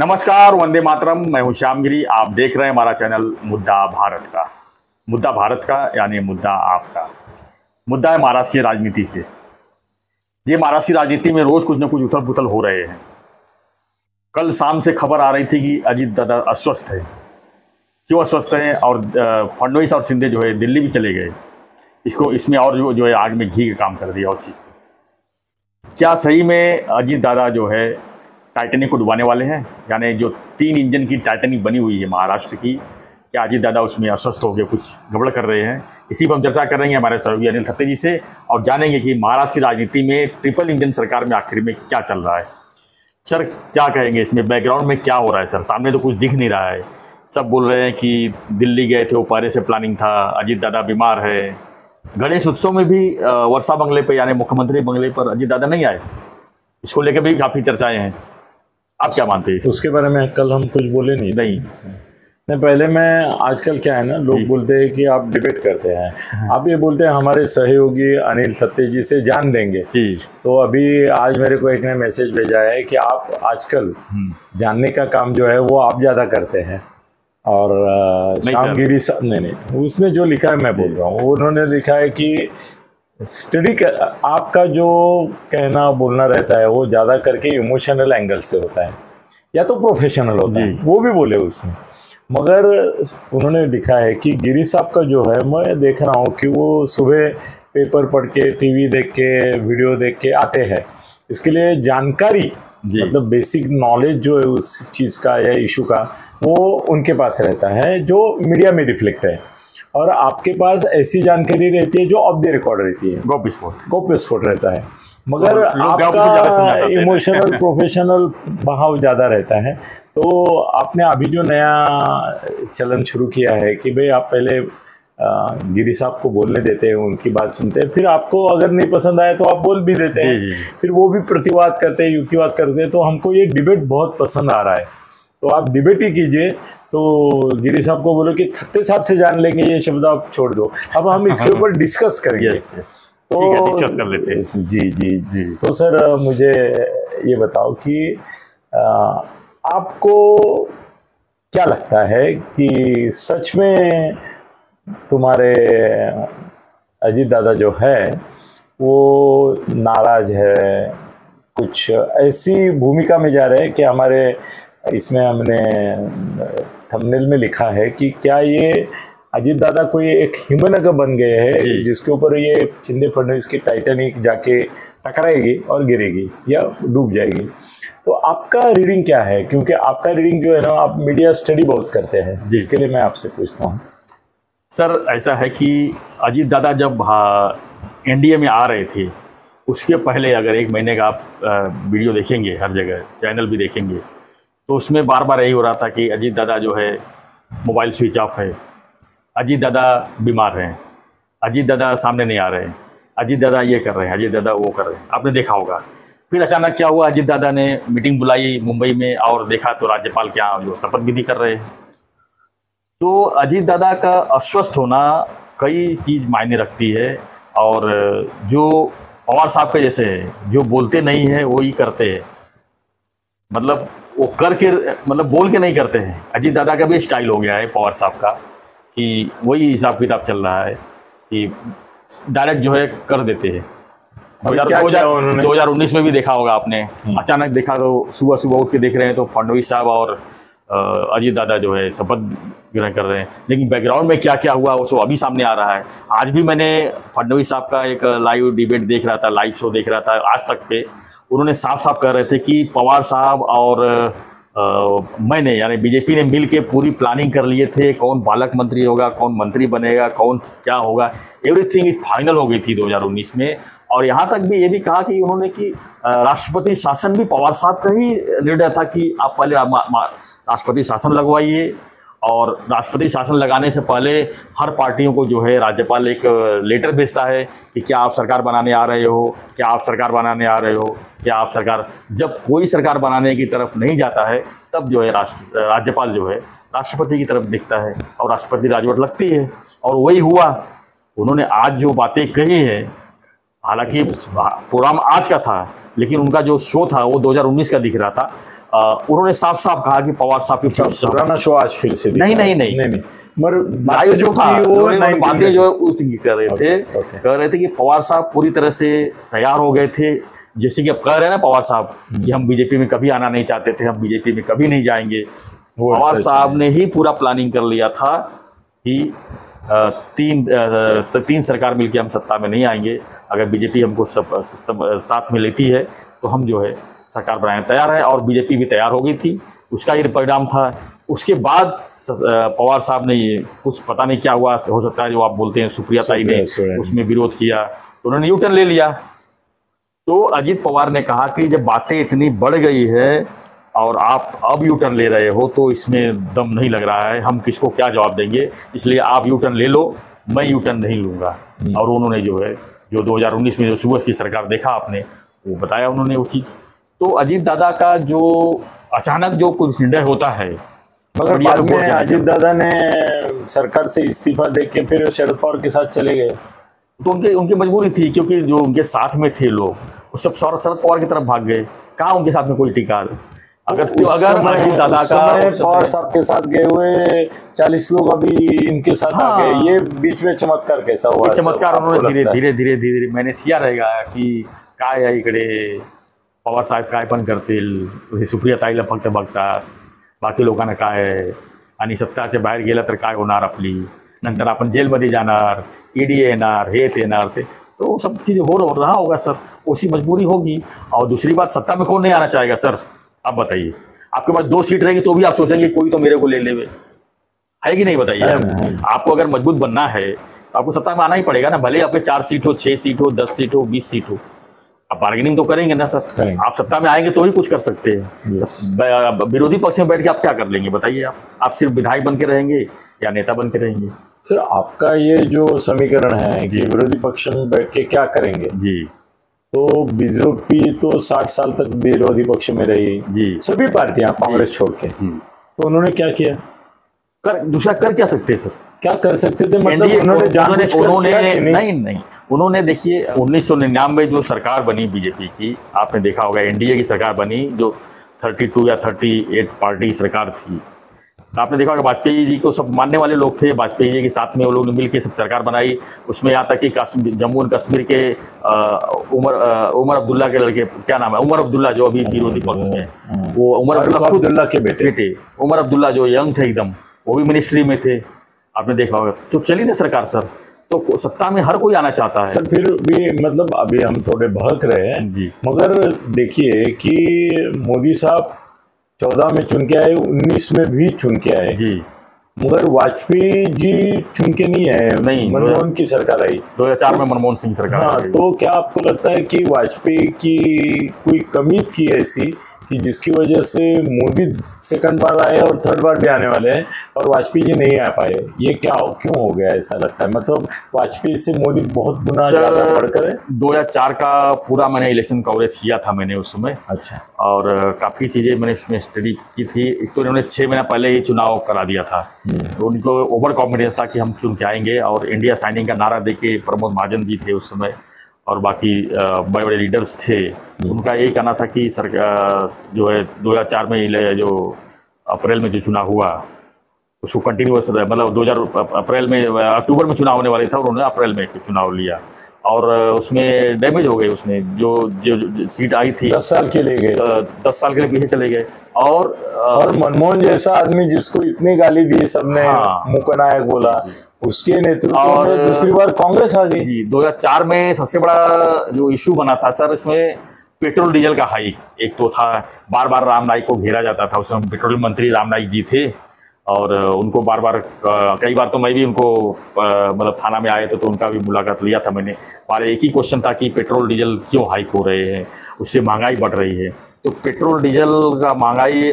नमस्कार, वंदे मातरम। मैं हूं श्यामगिरी। आप देख रहे हैं हमारा चैनल मुद्दा भारत का। मुद्दा भारत का यानी मुद्दा आपका। मुद्दा है महाराष्ट्र की राजनीति से। ये महाराष्ट्र की राजनीति में रोज कुछ न कुछ उथल पुथल हो रहे हैं। कल शाम से खबर आ रही थी कि अजीत दादा अस्वस्थ है। क्यों अस्वस्थ हैं? और फडणवीस और शिंदे जो है दिल्ली भी चले गए। इसमें और जो है आग में घी का काम कर दिया। और चीज़ क्या सही में अजीत दादा जो है टाइटैनिक को डुबाने वाले हैं? यानी जो 3 इंजन की टाइटैनिक बनी हुई है महाराष्ट्र की, क्या अजीत दादा उसमें अस्वस्थ होकर कुछ गड़बड़ कर रहे हैं? इसी पर हम चर्चा कर रहे हैं हमारे सहयोगी अनिल थत्ते जी से, और जानेंगे कि महाराष्ट्र की राजनीति में ट्रिपल इंजन सरकार में आखिर में क्या चल रहा है। सर, क्या कहेंगे इसमें? बैकग्राउंड में क्या हो रहा है सर? सामने तो कुछ दिख नहीं रहा है। सब बोल रहे हैं कि दिल्ली गए थे, वो पहले से प्लानिंग था, अजीत दादा बीमार है। गणेश उत्सव में भी वर्षा बंगले पर यानी मुख्यमंत्री बंगले पर अजीत दादा नहीं आए। इसको लेकर भी काफ़ी चर्चाएं हैं। आप क्या मानते हैं? उसके बारे में कल हम कुछ बोले नहीं। पहले मैं आजकल क्या है ना, लोग बोलते हैं कि आप डिबेट करते हैं। आप ये बोलते हैं हमारे सहयोगी अनिल थत्ते जी से जान देंगे जी। तो अभी आज मेरे को एक ने मैसेज भेजा है कि आप आजकल जानने का काम जो है वो आप ज़्यादा करते हैं। और श्यामगिरी नहीं, उसने जो लिखा है मैं बोल रहा हूँ। उन्होंने लिखा है कि स्टडी आपका जो कहना बोलना रहता है वो ज़्यादा करके इमोशनल एंगल से होता है या तो प्रोफेशनल होता है, वो भी बोले उसने। मगर उन्होंने लिखा है कि गिरी साहब का जो है, मैं देख रहा हूँ कि वो सुबह पेपर पढ़ के, टीवी देख के, वीडियो देख के आते हैं। इसके लिए जानकारी मतलब बेसिक नॉलेज जो है उस चीज़ का या इशू का, वो उनके पास रहता है जो मीडिया में रिफ्लेक्ट है। और आपके पास ऐसी जानकारी रहती है जो ऑफ द रिकॉर्ड रहती है, गोप्य स्फोट रहता है। मगर आपका इमोशनल प्रोफेशनल बहाव ज़्यादा रहता है। तो आपने अभी जो नया चलन शुरू किया है कि भाई आप पहले गिरी साहब को बोलने देते हैं, उनकी बात सुनते हैं, फिर आपको अगर नहीं पसंद आए तो आप बोल भी देते हैं, फिर वो भी प्रतिवाद करते हैं, युक्तिवाद करते हैं। तो हमको ये डिबेट बहुत पसंद आ रहा है, तो आप डिबेट ही कीजिए। तो गिरी साहब को बोलो कि थत्ते साहब से जान लेंगे, ये शब्द आप छोड़ दो। अब हम इसके ऊपर डिस्कस करेंगे। तो डिस्कस कर लेते हैं। जी। तो सर मुझे ये बताओ कि आपको क्या लगता है कि सच में तुम्हारे अजीत दादा जो है वो नाराज है, कुछ ऐसी भूमिका में जा रहे हैं कि हमारे इसमें हमने थंबनेल में लिखा है कि क्या ये अजीत दादा कोई एक हिमनगर बन गए हैं जिसके ऊपर ये शिंदे फडणवीस की टाइटैनिक जाके टकराएगी और गिरेगी या डूब जाएगी। तो आपका रीडिंग क्या है? क्योंकि आपका रीडिंग जो है ना, आप मीडिया स्टडी बहुत करते हैं, जिसके लिए मैं आपसे पूछता हूँ। सर, ऐसा है कि अजीत दादा जब एनडीए में आ रहे थे, उसके पहले अगर 1 महीने का आप वीडियो देखेंगे, हर जगह चैनल भी देखेंगे, तो उसमें बार बार यही हो रहा था कि अजीत दादा जो है मोबाइल स्विच ऑफ है, अजीत दादा बीमार हैं, अजीत दादा सामने नहीं आ रहे हैं, अजीत दादा ये कर रहे हैं, अजीत दादा वो कर रहे हैं। आपने देखा होगा। फिर अचानक क्या हुआ, अजीत दादा ने मीटिंग बुलाई मुंबई में और देखा तो राज्यपाल के यहाँ जो शपथ विधि कर रहे हैं। तो अजीत दादा का अस्वस्थ होना कई चीज़ मायने रखती है। और जो पवार साहब के जैसे है, जो बोलते नहीं हैं वो ही करते हैं, मतलब वो करके मतलब बोल के नहीं करते हैं। अजीत दादा का भी स्टाइल हो गया है पवार साहब का कि वही हिसाब किताब चल रहा है कि डायरेक्ट जो है कर देते हैं। 2019 में भी देखा होगा आपने। अचानक देखा तो सुबह सुबह उठ के देख रहे हैं तो फडणवीस साहब और अजीत दादा जो है शपथ ग्रहण कर रहे हैं। लेकिन बैकग्राउंड में क्या क्या हुआ वो सब अभी सामने आ रहा है। आज भी मैंने फडणवीस साहब का एक लाइव डिबेट देख रहा था, लाइव शो देख रहा था आज तक पे। उन्होंने साफ साफ कह रहे थे कि पवार साहब और मैंने यानी बीजेपी ने मिल के पूरी प्लानिंग कर लिए थे, कौन पालक मंत्री होगा, कौन मंत्री बनेगा, कौन क्या होगा, एवरीथिंग इज फाइनल हो गई थी 2019 में। और यहाँ तक भी ये भी कहा कि उन्होंने कि राष्ट्रपति शासन भी पवार साहब का ही निर्णय था कि आप पहले राष्ट्रपति शासन लगवाइए, और राष्ट्रपति शासन लगाने से पहले हर पार्टियों को जो है राज्यपाल एक लेटर भेजता है कि क्या आप सरकार बनाने आ रहे हो, क्या आप सरकार बनाने आ रहे हो, क्या आप सरकार। जब कोई सरकार बनाने की तरफ नहीं जाता है तब जो है राज्यपाल जो है राष्ट्रपति की तरफ देखता है और राष्ट्रपति राजवट लगती है। और वही हुआ। उन्होंने आज जो बातें कही है हालांकि प्रोग्राम आज का था, लेकिन उनका जो शो था वो 2019 का दिख रहा था। उन्होंने साफ साफ कहा कि पवार साहब की पुराना शो आज फिर से नहीं मगर जो था वो बातें जो कर रहे थे, कह रहे थे कि पवार साहब पूरी तरह से तैयार हो गए थे। जैसे कि अब कह रहे हैं ना पवार साहब कि हम बीजेपी में कभी आना नहीं चाहते थे, हम बीजेपी में कभी नहीं जाएंगे। पवार साहब ने ही पूरा प्लानिंग कर लिया था कि तीन सरकार मिलकर हम सत्ता में नहीं आएंगे, अगर बीजेपी हमको साथ में लेती है तो हम जो है सरकार बनाने तैयार है, और बीजेपी भी तैयार हो गई थी। उसका ये परिणाम था। उसके बाद पवार साहब ने ये कुछ पता नहीं क्या हुआ, हो सकता है जो आप बोलते हैं सुप्रिया ताई ने उसमें विरोध किया तो उन्होंने यू टर्न ले लिया। तो अजीत पवार ने कहा कि जब बातें इतनी बढ़ गई है और आप अब यू टर्न ले रहे हो तो इसमें दम नहीं लग रहा है, हम किसको क्या जवाब देंगे, इसलिए आप यू टर्न ले लो, मैं यू टर्न नहीं लूँगा। और उन्होंने जो है जो 2019 में जो सुबह की सरकार देखा आपने वो बताया उन्होंने वो चीज़। तो अजीत दादा का जो अचानक जो कुछ निर्णय होता है, मगर बाद में अजीत दादा ने सरकार से इस्तीफा दे के फिर शरद पवार के साथ चले गए, तो उनकी मजबूरी थी, क्योंकि जो उनके साथ में थे लोग वो सब शरद पवार की तरफ भाग गए। कहाँ उनके साथ में कोई टिका। अगर अजीत दादा का पवार साहब के साथ गए हुए 40 लोग अभी इनके साथ आ गए, ये बीच में चमत्कार कैसा हुआ? चमत्कार उन्होंने धीरे धीरे मैंने किया रहेगा की काय आहे इकडे पवार साहेब काय पण करतील, सुप्रिया ताईला फक्त बघतात, बाकी लोकांना काय आहे, आणि सत्ताच्या बाहेर गेलं तर काय होणार आपली, नंतर आपण जेलमध्ये जाणार, ईडी येणार, हे येणार ते, तो सब चीज़ें हो रहा होगा सर, उसी मजबूरी होगी। और दूसरी बात, सत्ता में कौन नहीं आना चाहेगा सर? आप बताइए, आपके पास 2 सीट रहेगी तो भी आप सोचेंगे कोई तो मेरे को ले ले, है कि नहीं बताइए? आपको अगर मजबूत बनना है आपको सत्ता में आना ही पड़ेगा ना, भले आपके 4 सीट हो, 6 सीट हो, 10 सीट हो, 20 सीट हो, आप बार्गेनिंग तो करेंगे ना सर। आप सत्ता में आएंगे तो ही कुछ कर सकते हैं। विरोधी पक्ष में बैठ के आप क्या कर लेंगे बताइए? आप सिर्फ विधायक बन के रहेंगे या नेता बन के रहेंगे? सर आपका ये जो समीकरण है कि विरोधी पक्ष में बैठ के क्या करेंगे जी, तो बीजेपी तो 60 साल तक विरोधी पक्ष में रही जी, सभी पार्टियां कांग्रेस छोड़ के, तो उन्होंने क्या किया? दूसरा कर क्या सकते सर? क्या कर सकते थे? मतलब उन्होंने देखिए 1999 जो सरकार बनी बीजेपी की, आपने देखा होगा एनडीए की सरकार बनी जो 32 या 38 पार्टी सरकार थी। तो आपने देखा होगा वाजपेयी जी को सब मानने वाले लोग थे, वाजपेयी जी के साथ में वो लोग ने मिल के सब सरकार बनाई। उसमें यहाँ तक कि जम्मू एंड कश्मीर के उमर अब्दुल्ला के लड़के, क्या नाम है, उमर अब्दुल्ला जो अभी विरोधी पक्ष में, वो उमर अब्दुल्ला के बेटे उमर अब्दुल्ला जो यंग थे एकदम, वो भी मिनिस्ट्री में थे, आपने देखा होगा। तो चली ना सरकार सर, तो सत्ता में हर कोई आना चाहता है सर। फिर भी मतलब अभी हम थोड़े बहक रहे हैं जी, मगर देखिए कि मोदी साहब 14 में चुन के आए, 19 में भी चुन के आए जी, मगर वाजपेयी जी चुन के नहीं आए, मनमोहन की सरकार आई 2004 में, मनमोहन सिंह सरकार। हाँ, तो क्या आपको लगता है कि वाजपेयी की कोई कमी थी ऐसी कि जिसकी वजह से मोदी सेकंड बार आए और थर्ड बार भी आने वाले हैं और वाजपेयी जी नहीं आ पाए? ये क्यों हो गया ऐसा लगता है? मतलब वाजपेयी से मोदी बहुत गुना ज्यादा बढ़कर है। 2004 का पूरा मैंने इलेक्शन कवरेज किया था मैंने उस समय। अच्छा। और काफ़ी चीज़ें मैंने इसमें स्टडी की थी। एक तो इन्होंने 6 महीना पहले ही चुनाव करा दिया था, तो उनको ओवर कॉन्फिडेंस था कि हम चुन के आएंगे, और इंडिया साइनिंग का नारा दे के प्रमोद महाजन जी थे उस समय और बाकी बड़े बड़े लीडर्स थे, उनका यही कहना था कि सरकार जो है 2004 में जो अप्रैल में जो चुनाव हुआ उसको कंटिन्यूस, मतलब 2000 अप्रैल में, अक्टूबर में चुनाव होने वाले था और उन्होंने अप्रैल में चुनाव लिया और उसमें डैमेज हो गए। उसमें जो सीट आई थी 10 साल के लिए गए, 10 साल के लिए पीछे चले गए। और मनमोहन जैसा आदमी जिसको इतनी गाली दी सबने, मुकनायक बोला, उसके नेतृत्व में दूसरी बार कांग्रेस आ गई जी। 2004 में सबसे बड़ा जो इशू बना था सर, इसमें पेट्रोल डीजल का हाइक एक तो था, बार बार राम नाईक को घेरा जाता था। उसमें पेट्रोलियम मंत्री राम नाईक जी थे और उनको बार बार, कई बार तो मैं भी उनको मतलब थाना में आए थे तो उनका भी मुलाकात लिया था मैंने। और एक ही क्वेश्चन था कि पेट्रोल डीजल क्यों हाइक हो रहे हैं, उससे महंगाई बढ़ रही है। तो पेट्रोल डीजल का महंगाई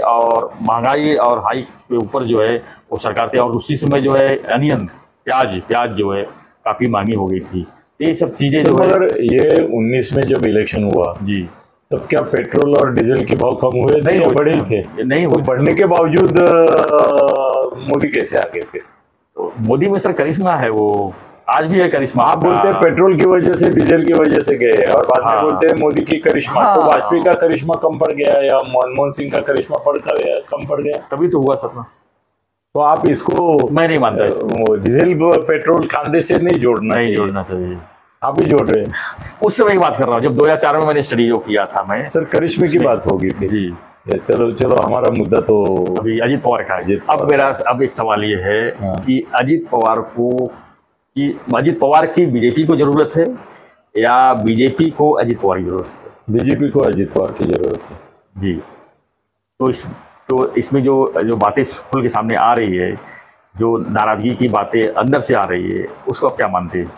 और हाइक के ऊपर जो है वो सरकार थे, और उसी समय जो है अनियन प्याज जो है काफ़ी महंगी हो गई थी। ये सब चीज़ें जो है, ये 19 में जब इलेक्शन हुआ जी, तब क्या पेट्रोल और डीजल के भाव कम हुए? नहीं, बढ़े थे। नहीं, वो बढ़ने के बावजूद मोदी कैसे आ गए फिर? मोदी में सर करिश्मा है, वो आज भी है करिश्मा। आप बोलते हैं पेट्रोल की वजह से, डीजल की वजह से गए, और बाद में बोलते हैं मोदी की करिश्मा। तो वाजपेयी का करिश्मा कम पड़ गया या मनमोहन सिंह का करिश्मा कम पड़ गया? तभी तो हुआ सपना। तो आप इसको, मैं नहीं मानता इसको। डीजल पेट्रोल खाने से नहीं जोड़ना चाहिए। आप ही जोड़ रहे हैं। उस समय की बात कर रहा हूँ जब 2004 में मैंने स्टडी जो किया था मैं। सर करिश्मे की बात होगी जी। चलो हमारा मुद्दा तो अभी अजीत पवार का है। अब एक सवाल ये है कि अजीत पवार की बीजेपी को जरूरत है या बीजेपी को अजीत पवार की जरूरत है? बीजेपी को अजीत पवार की जरूरत है जी। तो इसमें जो बातें खुल के सामने आ रही है, जो नाराजगी की बातें अंदर से आ रही है, उसको आप क्या मानते हैं?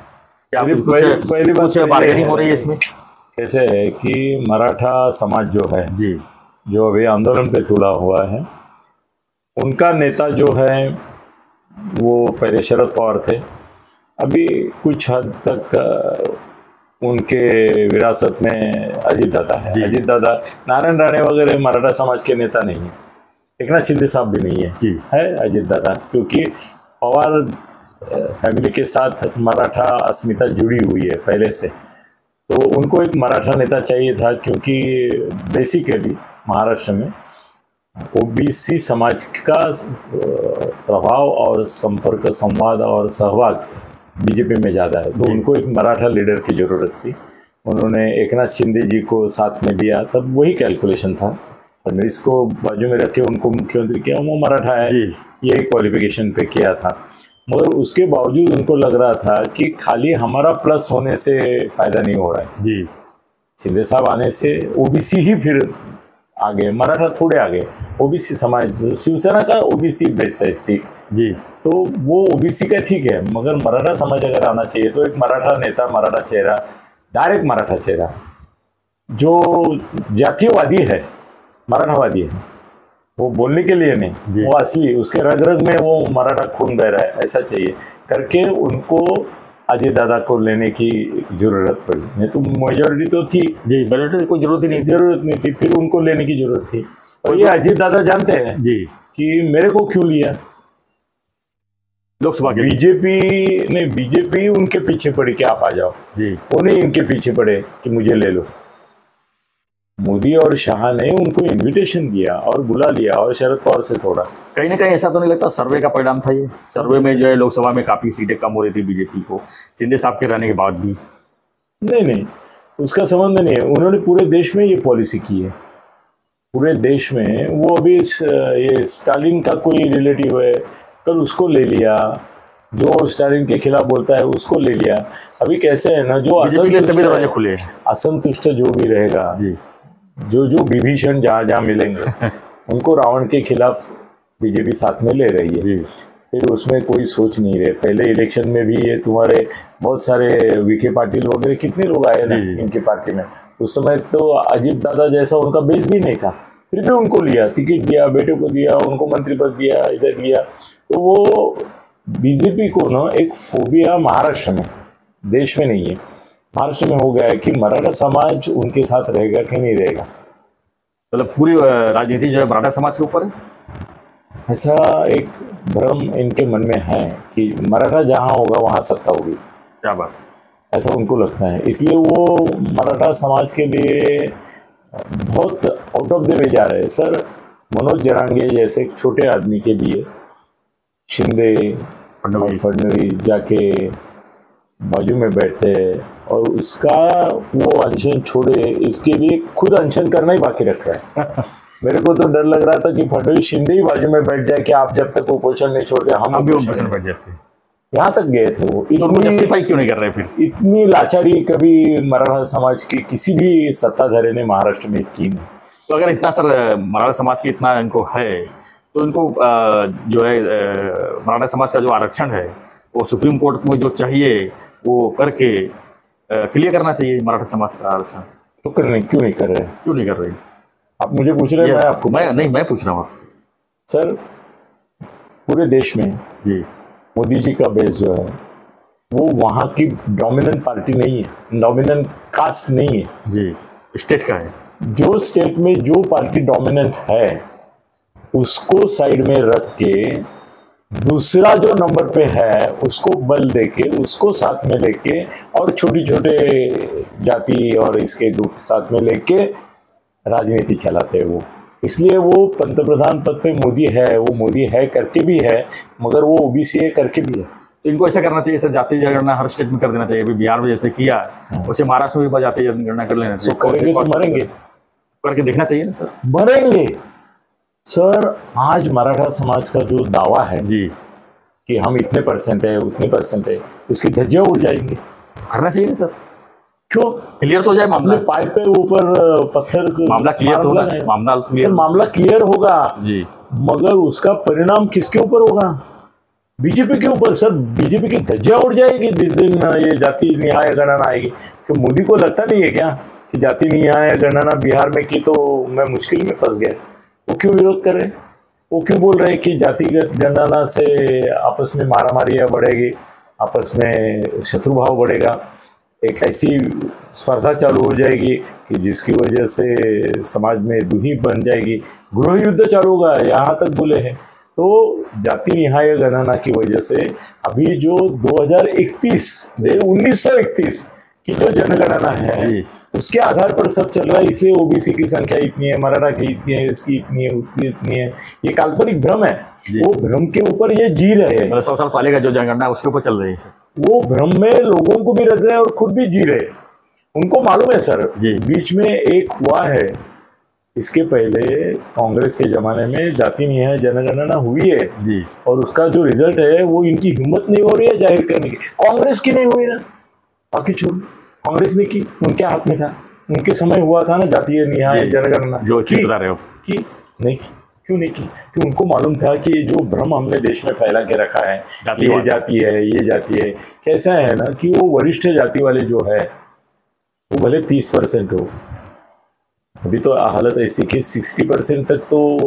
क्या कुछ बार्गेनिंग हो रही है इसमें? कैसे है कि मराठा समाज जो है जी, जो अभी आंदोलन पे तुला हुआ है, उनका नेता जो है वो पहले शरद पवार थे, अभी कुछ हद तक उनके विरासत में अजीत दादा है। अजीत दादा, नारायण राणे वगैरह मराठा समाज के नेता नहीं है, एकनाथ शिंदे साहब भी नहीं है जी, है अजीत दादा, क्योंकि पवार फैमिली के साथ मराठा अस्मिता जुड़ी हुई है पहले से। तो उनको एक मराठा नेता चाहिए था, क्योंकि बेसिकली महाराष्ट्र में ओबीसी समाज का प्रभाव और संपर्क, संवाद और सहभाग बीजेपी में ज़्यादा है। तो उनको एक मराठा लीडर की ज़रूरत थी। उन्होंने एकनाथ शिंदे जी को साथ में दिया, तब वही कैलकुलेशन था। फडणवीस को बाजू में रख के उनको मुख्यमंत्री किया, वो मराठा है, यही क्वालिफिकेशन पे किया था। मगर उसके बावजूद उनको लग रहा था कि खाली हमारा प्लस होने से फायदा नहीं हो रहा है जी। शिंदे साहब आने से ओबीसी ही फिर आगे, मराठा थोड़े आगे। ओबीसी समाज, शिवसेना का ओबीसी बेस है सीट जी, तो वो ओबीसी का ठीक है, मगर मराठा समाज अगर आना चाहिए तो एक मराठा नेता, मराठा चेहरा, डायरेक्ट मराठा चेहरा जो जातीयवादी है, मराठावादी है, वो बोलने के लिए नहीं, वो असली उसके रग रग में वो मराठा खून बह रहा है, ऐसा चाहिए करके उनको अजय दादा को लेने की जरूरत पड़ी। नहीं तो मेजोरिटी तो थी जी, मेजोरिटी कोई जरूरत नहीं थी, फिर उनको लेने की जरूरत थी। और ये अजय दादा जानते हैं जी कि मेरे को क्यों लिया लोकसभा के? बीजेपी उनके पीछे पड़ी कि आप आ जाओ जी, वो नहीं इनके पीछे पड़े कि मुझे ले लो। मोदी और शाह ने उनको इनविटेशन दिया और बुला लिया, और शरद पवार से थोड़ा कहीं ना कहीं ऐसा तो नहीं लगता सर्वे का परिणाम था ये? सर्वे में जो है लोकसभा में काफी सीटें कम हो रही थी बीजेपी को, शिंदे साहब के रहने के बाद भी। नहीं, उसका संबंध नहीं है। उन्होंने पूरे देश में ये पॉलिसी की है, पूरे देश में। वो अभी ये स्टालिन का कोई रिलेटिव है, कल उसको ले लिया, जो स्टालिन के खिलाफ बोलता है उसको ले लिया। अभी कैसे है ना, जो असंतुष्ट जो भी रहेगा जी, जो विभीषण जहाँ मिलेंगे उनको रावण के खिलाफ बीजेपी साथ में ले रही है जी। फिर उसमें कोई सोच नहीं रहे। पहले इलेक्शन में भी ये तुम्हारे बहुत सारे विखे पाटिल वगैरह कितने लोग आए ना इनकी पार्टी में, उस समय तो अजीत दादा जैसा उनका बेस भी नहीं था, फिर भी उनको लिया, टिकट दिया, बेटे को दिया, उनको मंत्री पद दिया, इधर लिया। तो वो बीजेपी को ना एक फोबिया महाराष्ट्र में, देश में नहीं है, महाराष्ट्र में हो गया है कि मराठा समाज उनके साथ रहेगा कि नहीं रहेगा। मतलब पूरी राजनीति जो है मराठा समाज के ऊपर है, ऐसा एक भ्रम इनके मन में है कि मराठा जहाँ होगा वहाँ सत्ता होगी। क्या बात, ऐसा उनको लगता है। इसलिए वो मराठा समाज के लिए बहुत आउट ऑफ द वे जा रहे हैं। सर मनोज जरांगे जैसे एक छोटे आदमी के लिए शिंदे फडणवीस जाके बाजू में बैठे और उसका वो अनशन छोड़े, इसके लिए खुद अनशन करना ही बाकी रख रहा है। मेरे को तो डर लग रहा था कि फडणवीस शिंदे ही बाजू में बैठ जाए कि आप जब तक ओपोजिशन नहीं छोड़ते हम भी ओपोजिशन बैठ जाते। यहाँ तक गए थे वो। जस्टिफाई क्यों नहीं कर रहे? फिर इतनी लाचारी कभी मराठा समाज की किसी भी सत्ताधारी ने महाराष्ट्र में की नहीं। तो अगर इतना सर मराठा समाज की इतना इनको है, तो इनको जो है मराठा समाज का जो आरक्षण है वो सुप्रीम कोर्ट में जो चाहिए वो करके क्लियर करना चाहिए मराठा समाज का आरक्षण। तो क्यों नहीं कर रहे? क्यों नहीं कर रहे? आप मुझे पूछ रहे हैं, मैं आपको मैं पूछ रहा हूँ आपसे। सर पूरे देश में जी मोदी जी का बेस जो है वो वहाँ की डोमिनेंट पार्टी नहीं है, डोमिनेंट कास्ट नहीं है जी, स्टेट का है। जो स्टेट में जो पार्टी डोमिनेंट है उसको साइड में रख के दूसरा जो नंबर पे है उसको बल देके, उसको साथ में लेके, और छोटे छोटे जाति और इसके ग्रुप साथ में लेके राजनीति चलाते हैं वो। इसलिए वो पंतप्रधान पद पे मोदी है, वो मोदी है करके भी है, मगर वो ओबीसी है करके भी है। इनको ऐसा करना चाहिए, जैसे जाति जनगणना हर स्टेट में कर देना चाहिए। अभी बिहार में जैसे किया, वैसे महाराष्ट्र में भी जाति जनगणना कर लेना चाहिए। करेंगे तो मरेंगे, करके देखना चाहिए ना सर। मरेंगे सर। आज मराठा समाज का जो दावा है जी कि हम इतने परसेंट है, उतने परसेंट है, उसकी धज्जियां उड़ जाएंगी। करना चाहिए ना सर। क्यों? क्लियर तो हो जाए मामला, पाइप पे ऊपर पत्थर, मामला क्लियर तो होगा, मामला क्लियर होगा जी। मगर उसका परिणाम किसके ऊपर होगा? बीजेपी के ऊपर सर। बीजेपी की धज्जियां उड़ जाएगी जिस दिन ये जाति न्याय गणना आएगी। कि मोदी को लगता नहीं है क्या कि जाति न्याय गणना बिहार में की तो मैं मुश्किल में फंस गया? वो क्यों विरोध कर रहे हैं? वो क्यों बोल रहे हैं कि जातिगत गणना से आपस में मारामारियां बढ़ेगी, आपस में शत्रुभाव बढ़ेगा, एक ऐसी स्पर्धा चालू हो जाएगी कि जिसकी वजह से समाज में दूरी बन जाएगी, गृह युद्ध चालू होगा, यहाँ तक बोले हैं। तो जाति निहाय गणना की वजह से अभी जो 1931 की जो जनगणना है उसके आधार पर सब चल रहा है। इसलिए ओबीसी की संख्या इतनी है, मराठा की इतनी है, इसकी इतनी है, उसकी इतनी है। ये काल्पनिक भ्रम है। वो भ्रम के ऊपर ये जी रहे हैं। 100 साल पहले का जो जनगणना है उसके ऊपर चल रही है। वो भ्रम में लोगों को भी रख रहे हैं और खुद भी जी रहे हैं। उनको मालूम है सर। बीच में एक हुआ है, इसके पहले कांग्रेस के जमाने में जाति न्याय जनगणना हुई है जी, और उसका जो रिजल्ट है वो इनकी हिम्मत नहीं हो रही है जाहिर करने की। कांग्रेस की नहीं हुई ना, बाकी छोड़, कांग्रेस ने की, उनके हाथ में था, उनके समय हुआ था ना जातीय न्याय जनगणना जो बता रहे हो कि नहीं की। क्यों नहीं की? कि उनको मालूम था कि जो भ्रम हमने देश में फैला के रखा है, ये जाति है, ये जाति है, कैसा है ना कि वो वरिष्ठ जाति वाले जो है वो भले 30% हो, अभी तो हालत ऐसी कि 60% तक तो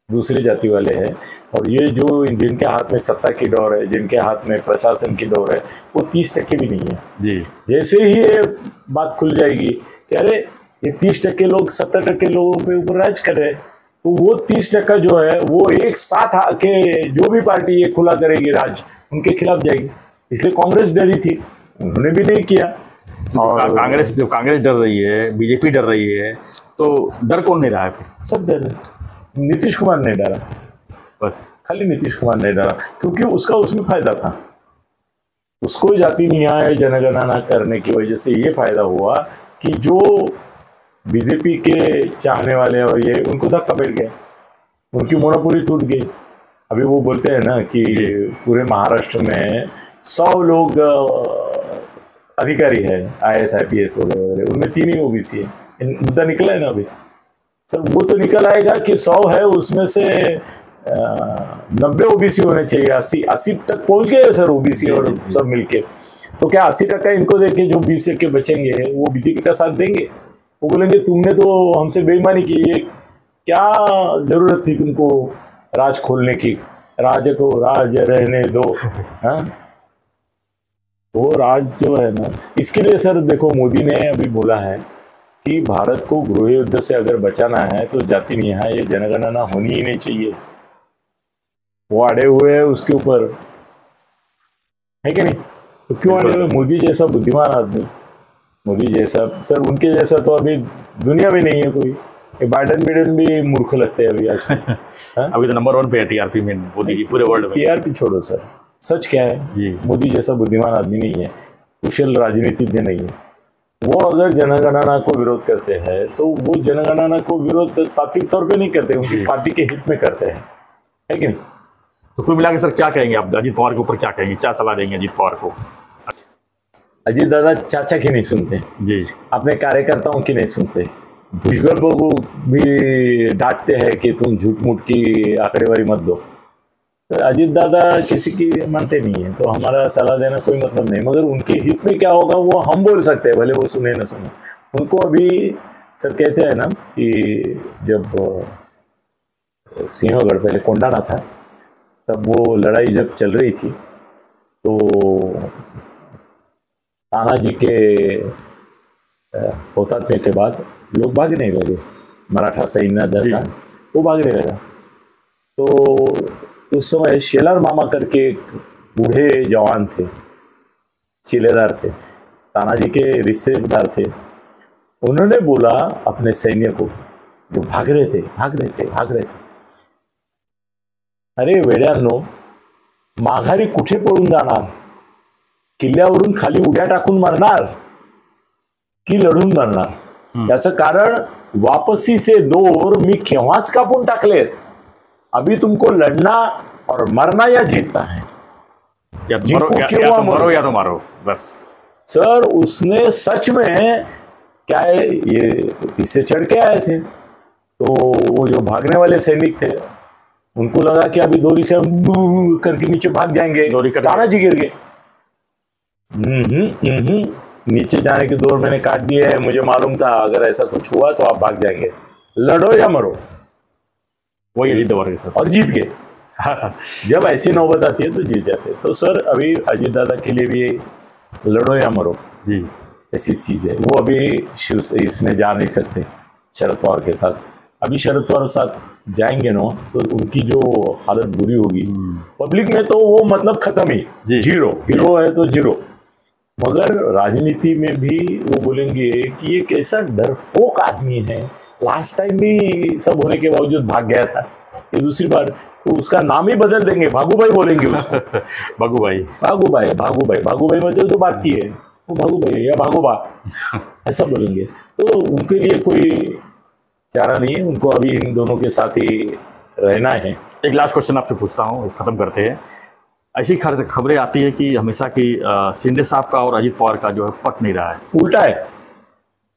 दूसरे जाति वाले हैं, और ये जो जिनके हाथ में सत्ता की डोर है, जिनके हाथ में प्रशासन की डोर है, वो 30% भी नहीं है जी। जैसे ही ये बात खुल जाएगी कि अरे ये 30% लोग 70% लोगों पे ऊपर राज कर रहे हैं, तो वो 30% जो है वो एक साथ आके जो भी पार्टी ये खुला करेगी राज, उनके खिलाफ जाएगी। इसलिए कांग्रेस डरी थी, उन्होंने भी नहीं किया। और कांग्रेस डर रही है, बीजेपी डर रही है, तो डर कौन नहीं रहा है फिर? सब डर रहे। नीतीश कुमार नहीं डरा, बस खाली नीतीश कुमार नहीं डरा, क्योंकि उसका उसमें फायदा था। उसको जाति न्याय जनगणना करने की वजह से ये फायदा हुआ कि जो बीजेपी के चाहने वाले और ये उनको धक्का बैठ गया, उनकी मोनोपोली टूट गई। अभी वो बोलते हैं ना कि पूरे महाराष्ट्र में 100 लोग अधिकारी है, IAS IPS वगैरह, उनमें 3 ही ओबीसी है। मुद्दा निकला है ना अभी सर। वो तो निकल आएगा कि 100 है उसमें से 90 ओबीसी होने चाहिए। 80 तक पहुंच गए सर ओबीसी और सब मिलके। तो क्या 80% इनको देके जो 20% बचेंगे वो बीजेपी का साथ देंगे? वो बोलेंगे तुमने तो हमसे बेईमानी की, ये क्या जरूरत थी तुमको राज खोलने की, राज को राज रहने दो। हाँ, वो राज जो है ना, इसके लिए सर देखो मोदी ने अभी बोला है कि भारत को गृह युद्ध से अगर बचाना है तो जाति न्याय जनगणना होनी ही नहीं चाहिए। वो अड़े हुए हैं उसके ऊपर, है कि नहीं? तो क्यों अड़े हुए? मोदी जैसा बुद्धिमान आदमी, मोदी जैसा सर, उनके जैसा तो अभी दुनिया में नहीं है कोई। बाइडन भी मूर्ख लगते हैं अभी आज। अभी तो नंबर 1 पे है टीआरपी में मोदी जी पूरे वर्ल्ड में। टीआरपी छोड़ो सर, सच क्या है जी, मोदी जैसा बुद्धिमान आदमी नहीं है, कुशल राजनीतिज्ञ नहीं है। वो अगर जनगणना को विरोध करते हैं तो वो जनगणना को विरोध तात्विक तौर पे नहीं करते, उनकी पार्टी के हित में करते हैं, है कि नहीं? तो कुल मिला के सर क्या कहेंगे आप अजीत पवार के ऊपर, क्या कहेंगे, क्या सलाह देंगे अजीत पवार को? अजीत दादा चाचा की नहीं सुनते जी, अपने कार्यकर्ताओं की नहीं सुनते, भुजबल को भी डांटते हैं कि तुम झूठ मूठ की आंकड़ेवारी मत दो। तो अजीत दादा किसी की मानते नहीं है, तो हमारा सलाह देना कोई मतलब नहीं। मगर उनके हित में क्या होगा वो हम बोल सकते हैं, भले वो सुने न सुने। उनको अभी सर कहते हैं ना कि जब सिंहगढ़ पहले कोंडाना था तब वो लड़ाई जब चल रही थी तो तानाजी के हुतात्मे के बाद लोग भागने लगे, मराठा सैन्य दल वो भागने लगा। तो उस समय शेलर मामा करके एक बूढ़े जवान थे, शिलेदार थे, तानाजी के रिश्तेदार थे। उन्होंने बोला अपने सैन्य को, जो भाग रहे थे, अरे वेड्यांनो, माघारी कुठे पळून जाणार? किल्ल्यावरून खाली उड्या टाकून मरणार की लढून मरणार? याचं कारण वापसीचे दोर मी केव्हाच कापून टाकलेत. अभी तुमको लढना और मरना या जीतना है. या तो मरो या तो मारो बस. सर उसने सच में क्या है, ये इससे चढ़ के आए थे, तो वो जो भागने वाले सैनिक थे उनको लगा कि अभी दोरी से हम करके नीचे भाग जाएंगे, तानाजी गिर गए. नीचे जाने की दौर मैंने काट दी है, मुझे मालूम था अगर ऐसा कुछ हुआ तो आप भाग जाएंगे, लड़ो या मरो. वही अजीत दवार के साथ और जीत गए. जब ऐसी नौबत आती है तो जीत जाते. तो सर अभी अजीत दादा के लिए भी लड़ो या मरो जी ऐसी चीज है. वो अभी शिव से इसमें जा नहीं सकते शरद पवार के साथ. अभी शरद पवार साथ जाएंगे ना तो उनकी जो हालत बुरी होगी. पब्लिक में तो वो मतलब खत्म ही, जीरो, हीरो है तो जीरो. मगर राजनीति में भी वो बोलेंगे कि ये कैसा डरपोक आदमी है, लास्ट टाइम भी सब होने के बावजूद भाग गया था, ये दूसरी बार तो उसका नाम ही बदल देंगे, भागूभाई बोलेंगे उसको. भागूभाई मतलब जो बात की है वो भागूभाई या भागोबा ऐसा बोलेंगे. तो उनके लिए कोई चारा नहीं है, उनको अभी इन दोनों के साथ ही रहना है. एक लास्ट क्वेश्चन आपसे पूछता हूँ, खत्म करते हैं. ऐसी खबरें आती है कि हमेशा की शिंदे साहब का और अजीत पवार का जो है पट नहीं रहा है. उल्टा है,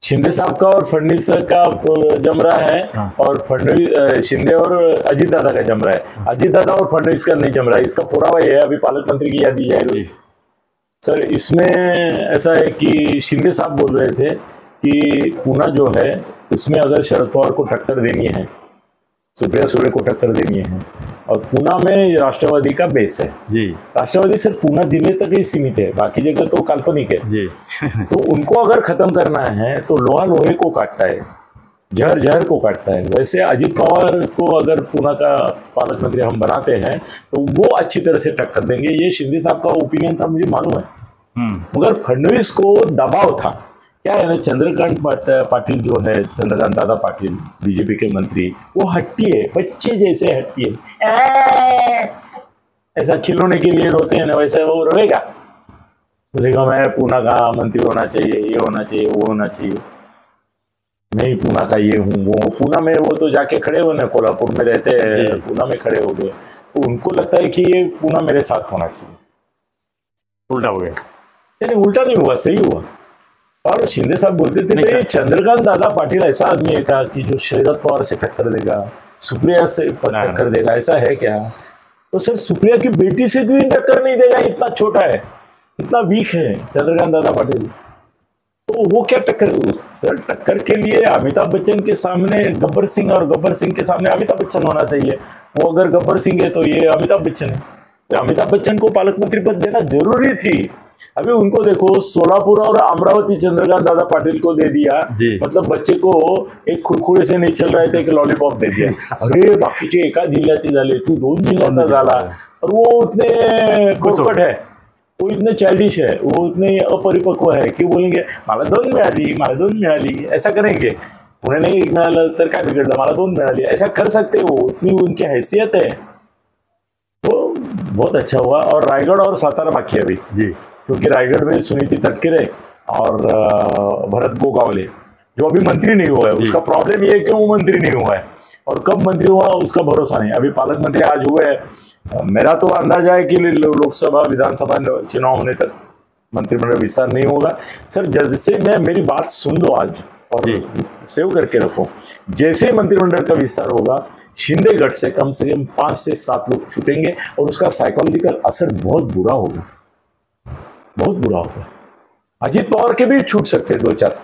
शिंदे साहब का और फडणवीस का जम रहा है. हाँ. और फडणवीस, शिंदे और अजीत दादा का जम रहा है. अजीत दादा और फडणवीस का नहीं जम रहा है. इसका पुरावा ये है, अभी पालक मंत्री की याद दी जाएगी सर. इसमें ऐसा है कि शिंदे साहब बोल रहे थे कि पूना जो है उसमें अगर शरद पवार को टक्कर देनी है, सुप्रिया सुले को टक्कर देनी है, और पूना में राष्ट्रवादी का बेस है जी. राष्ट्रवादी सिर्फ पूना जिले तक ही सीमित है, बाकी जगह तो काल्पनिक है जी. तो उनको अगर खत्म करना है तो लोहा लोहे को काटता है, जहर जहर को काटता है. वैसे अजीत पवार को अगर पूना का पालक मंत्री हम बनाते हैं तो वो अच्छी तरह से टक्कर देंगे. ये शिंदे साहब का ओपिनियन था, मुझे मालूम है. मगर फडणवीस को दबाव था. क्या है ना, चंद्रकांत पाटिल जो है, चंद्रकांत दादा पाटिल बीजेपी के मंत्री, वो हट्टी है, बच्चे जैसे हट्टी है. ऐसा खिलौने के लिए रोते हैं ना, वैसे वो रोएगा, बोलेगा मैं पूना का मंत्री होना चाहिए, ये होना चाहिए, वो होना चाहिए, नहीं पूना का ये हूँ वो. पूना में वो तो जाके खड़े हो ना, कोल्हापुर में रहते हैं, पूना में खड़े हो गए. तो उनको लगता है कि ये पूना मेरे साथ होना चाहिए. उल्टा हो गया. यानी उल्टा नहीं हुआ, सही हुआ. और शिंदे साहब बोलते थे चंद्रकांत दादा पाटिल ऐसा आदमी है का कि जो शरद पवार से टक्कर देगा, सुप्रिया से टक्कर देगा, ऐसा है क्या? तो सर सुप्रिया की बेटी से भी टक्कर नहीं देगा, इतना छोटा है, इतना वीक है चंद्रकांत दादा पाटिल. तो वो क्या टक्कर? सर टक्कर के लिए अमिताभ बच्चन के सामने गब्बर सिंह और गब्बर सिंह के सामने अमिताभ बच्चन होना चाहिए. वो अगर गब्बर सिंह है तो ये अमिताभ बच्चन है. तो अमिताभ बच्चन को पालक मंत्री पद देना जरूरी थी. अभी उनको देखो, सोलापुर और अमरावती चंद्रकांत दादा पाटिल को दे दिया. मतलब बच्चे को एक खुरखुरे से नाही चल रहे थे, एक लॉलीपॉप दे दिया. अरे बाकीचे एका जिल्ह्याचे झाले, तू 2 जिल्ह्याचा झाला. और वो उतने पोरकट है, वो इतने चाइल्डिश है, वो इतने अपरिपक्व है कि बोलेंगे मला 2 मिळाली, ऐसा करेंगे. पुणे नहीं मिळालं तर काय बिघडलं, मला 2 मिळाली, ऐसा कर सकते वो, इतनी उनकी हैसियत है. तो बहुत अच्छा हुआ. और रायगढ़ और सातारा बाकी है अभी जी, क्योंकि रायगढ़ में सुनीति तटकरे और भरत गोगावले जो अभी मंत्री नहीं हुआ है, उसका प्रॉब्लम ये है कि वो मंत्री नहीं हुआ है, और कब मंत्री हुआ उसका भरोसा नहीं. अभी पालक मंत्री आज हुए हैं. मेरा तो अंदाजा है कि लोकसभा विधानसभा चुनाव होने तक मंत्रिमंडल विस्तार नहीं होगा. सर जैसे मेरी बात सुन लो आज और सेव करके रखो. जैसे ही मंत्रिमंडल का विस्तार होगा, शिंदे गढ़ से कम 5 से 7 लोग छूटेंगे और उसका साइकोलॉजिकल असर बहुत बुरा होगा, बहुत बुरा होगा. अजीत पवार के भी छूट सकते हैं 2-4.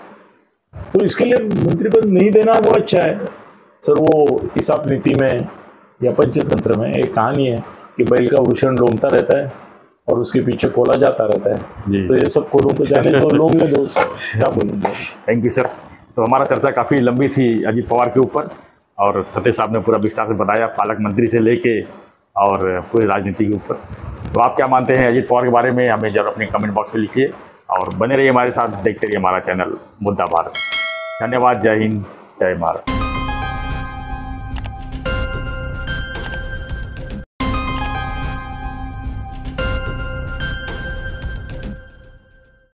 तो इसके लिए मंत्री पद नहीं देना वो अच्छा है. सर वो हिसाब नीति में या पंचतंत्र में एक कहानी है कि बैल का वृषण लोमता रहता है और उसके पीछे कोला जाता रहता है. तो ये सब कोलों को जाने तो लोग ने दो, क्या बोलूँगा. Thank you sir. तो हमारा चर्चा काफ़ी लंबी थी अजीत पवार के ऊपर, और फतेह साहब ने पूरा विस्तार से बताया, पालक मंत्री से लेके और पूरी राजनीति के ऊपर। तो आप क्या मानते हैं अजीत पवार के बारे में, हमें जरूर अपने कमेंट बॉक्स में लिखिए और बने रहिए हमारे साथ, देखते रहिए हमारा चैनल मुद्दा भारत। धन्यवाद। जय हिंद, जय भारत।